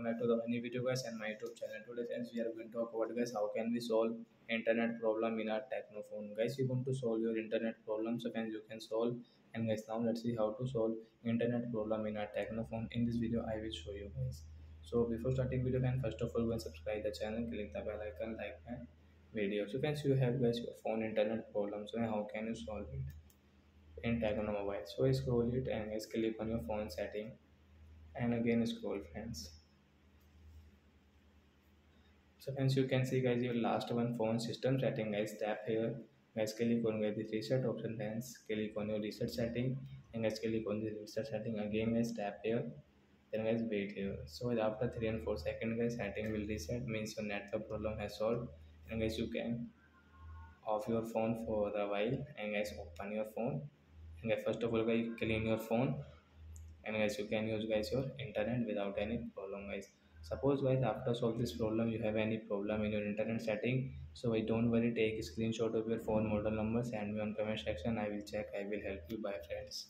back to the new video guys and my YouTube channel. Today friends we are going to talk about guys how can we solve internet problem in our Tecno phone. Guys, you want to solve your internet problem, so friends you can solve. And guys, now let's see how to solve internet problem in our Tecno phone. In this video I will show you guys. So before starting video, can first of all go and subscribe the channel, click the bell icon, like my video. So friends, you have guys your phone internet problem, so how can you solve it in Tecno mobile? So scroll it and guys click on your phone setting and again scroll friends. So friends, you can see guys your last one phone system setting. Guys, tap here, guys click on guys the reset option, then click on your reset setting and guys click on the reset setting again. Guys, tap here, then guys wait here. So after 3 and 4 seconds guys setting will reset, means your network problem has solved. And guys, you can off your phone for a while and guys open your phone. And guys, first of all guys clean your phone, and guys you can use guys your internet without any problem guys. Suppose guys after solve this problem you have any problem in your internet setting, so I don't worry, take a screenshot of your phone model number, send me on comment section, I will check, I will help you. Bye friends.